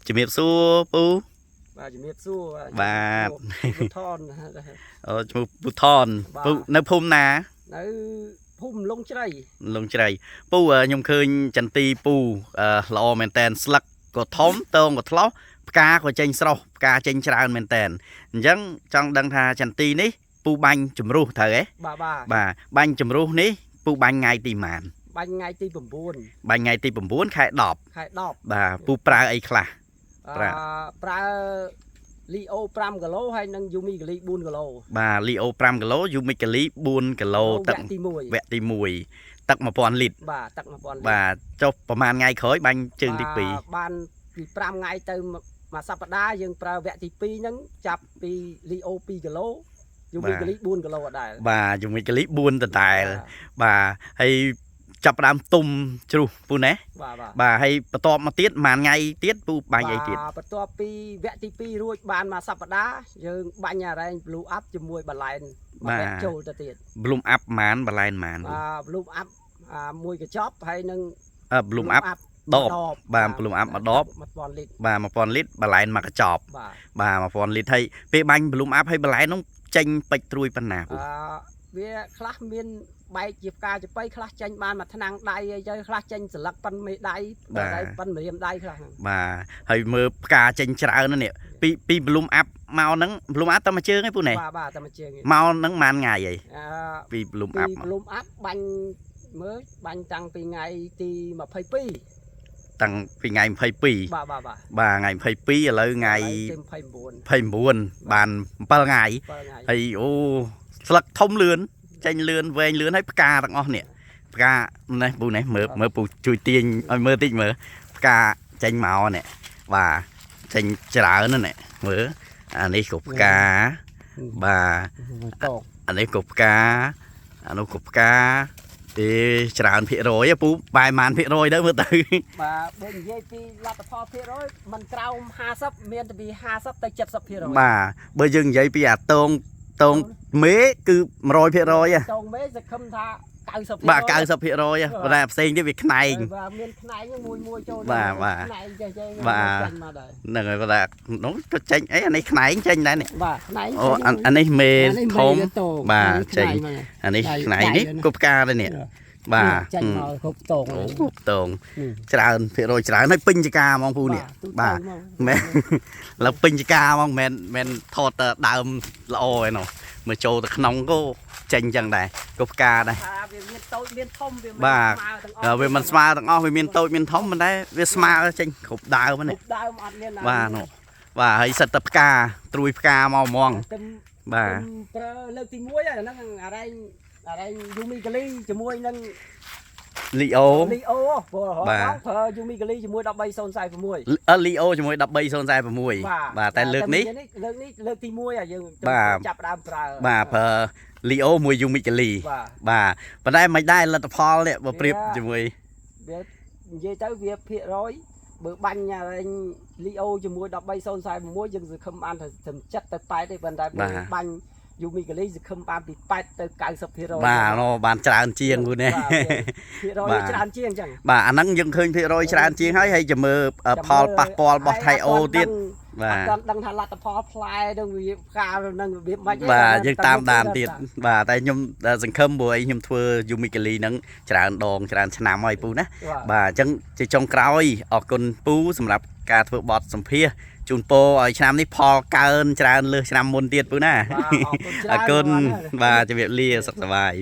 ជំរាបសួរពូបាទជំរាបសួរបាទថនឈ្មោះពូថនពូនៅភូមិណានៅភូមិលងជ្រៃពូខ្ញុំឃើញចន្ទីពូល្អមែនតែនស្លឹកក៏ធំតងក៏ថ្លោះផ្កាក៏ចេញស្រស់ផ្កាចេញច្រើនមែនតែនអញ្ចឹងចង់ដឹងថាចន្ទីនេះពូបាញ់ជំរុះត្រូវហ៎បាទបាញ់ជំរុះនេះពូបាញ់ថ្ងៃទីម៉ានបាញ់ថ្ងៃទី9បាញ់ថ្ងៃទី9ខែ10បាទពូប្រើអីខ្លះប្រើលីអូ5គីឡូហើយនិងយូមីកាលី4គីឡូបាទលីអូ5គីឡូយូមីកាលី4គីឡូទឹកវគ្គទី1ទឹក1000លីត្របាទទឹក1000លីត្របាទចុះប្រហែលថ្ងៃក្រោយបាញ់ជើងទី2បានពី5ថ្ងៃទៅមួយសប្តាហ៍យើងប្រើវគ្គទី2ហ្នឹងចាប់ពីលីអូ2គីឡូយូមីកាលី4គីឡូអត់ដែរបាទយូមីកាលី4ដដែលបាទហើយចាប់ផ្ដើមទុំជ្រុះពូណាបាទហើយបន្ទាប់មកទៀតមួយថ្ងៃទៀតពូបាញ់អីទៀតបន្ទាប់ពីវគ្គទី2រួចបានមួយសប្តាហ៍យើងបាញ់អារ៉ែង Blue Up ជាមួយបលែនមកចូលទៅទៀត Blue Up ម៉ានបលែនម៉ានBlue Up មួយកញ្ចប់ហើយនឹង Blue Up 10បាទ Blue Up 1000លីត្របាទ1000លីត្របលែនមកកញ្ចប់បាទ1000លីត្រហើយពេលបាញ់ Blue Up ហើយបលែននោះចេញពេជ្រត្រួយប៉ុណ្ណាពូវាខ្លះមានបែកជាផ្កាចបៃខ្លះចេញបានមួយថ្នាំងដៃអីទៅខ្លះចេញស្លឹកប៉ិនមេដៃប៉ិនម្រាមដៃខ្លះបាទហើយមើលផ្កាចេញច្រើននេះពី Bloom Up មកហ្នឹង Bloom Up តែមួយជើងឯងពូណែបាទតែមួយជើងមកហ្នឹងប៉ុន្មានថ្ងៃអីពី Bloom Up Bloom Up បាញ់មើលបាញ់តាំងពីថ្ងៃទី22តាំងពីថ្ងៃ22បាទថ្ងៃ22ឥឡូវថ្ងៃ29បាន7ថ្ងៃហើយអូស្លឹកធំលឿនចេញលឿនវែងលឿនហើយផ្កាទាំងអស់នេះផ្កានេះពូនេះមើលពូជួយទាញឲ្យមើលតិចមើលផ្កាចេញមកនេះបាទចេញច្រើននេះមើលអានេះក៏ផ្កាបាទអានេះក៏ផ្កាអានោះក៏ផ្កាទេច្រើនភាគរយពូបែរប៉ុន្មានភាគរយទៅមើលទៅបាទបើនិយាយពីលទ្ធផលភាគរយมันក្រោម50មានតែពី50ទៅ70%បាទបើយើងនិយាយពីអាតងមេគឺ100%ហ៎តងមេសង្ឃឹមថា90%បាទ90%ហ៎ប៉ុន្តែផ្សេងទៀតវាខ្នែងបាទមានខ្នែងមួយចូលបាទខ្នែងចេះបាទហ្នឹងហើយបាទនោះទៅចេញអីអានេះខ្នែងចេញដែរនេះបាទខ្នែងអូអានេះមេធំបាទចេញអានេះខ្នែងនេះក៏ផ្កាដែរនេះបាទចេញមកគ្រប់តងច្រើនភាគរយច្រើនហើយពេញចកាហ្មងពូនេះបាទមែនឡើយពេញចកាហ្មងមិនថតដើមល្អឯណោះមកចូលទៅក្នុងក៏ចេញចឹងដែរក៏ផ្កាដែរវាមានតូចមានធំបាទវាមិនស្មើទាំងអស់វាមានតូចមានធំប៉ុន្តែវាស្មើចេញគ្រប់ដើមហ្នឹងដើមអត់មានបាទនោះបាទហើយសិតតែផ្កាត្រួយផ្កាមកហ្មងបាទប្រើលើកទី1ហ្នឹងអារ៉ែងយូមីកាលីជាមួយនឹងលីអូព្រោះប្រើយូមីកាលីជាមួយ13046លីអូជាមួយ13046បាទតែលើកនេះលើកទី1យើងចាប់ដើមប្រើបាទប្រើលីអូមួយយូមីកាលីបាទប៉ុន្តែមិនដែរលទ្ធផលនេះបើប្រៀបជាមួយវានិយាយទៅវាភាគរយបើបាញ់លីអូជាមួយ13046យើងសង្ឃឹមបានថា7ទៅ8ទេប៉ុន្តែបាញ់យូមីកាលីសង្ឃឹមបានពី8ទៅ90%បាទបានច្រើនជាងគូនេះភាគរយច្រើនជាងអញ្ចឹងបាទអាហ្នឹងយើងឃើញភាគរយច្រើនជាងហើយจะមើលផលប៉ះពាល់របស់ថៃអូទៀតបាទអត់ដឹងថាលទ្ធផលផ្លែនឹងវាផ្កានឹងរបៀបម៉េចបាទយើងតាមដានទៀតបាទតែខ្ញុំសង្ឃឹមព្រោះអីខ្ញុំធ្វើយូមីកាលីហ្នឹងច្រើនដងច្រើនឆ្នាំហើយពូណាបាទអញ្ចឹងជាចុងក្រោយអរគុណពូសម្រាប់ការធ្វើបទសម្ភាសន៍ជូនពរឲ្យឆ្នាំនេះផលកើនច្រើនលើសឆ្នាំមុនទៀតពូណាអរគុណបាទជម្រាបលាសុខសប្បាយ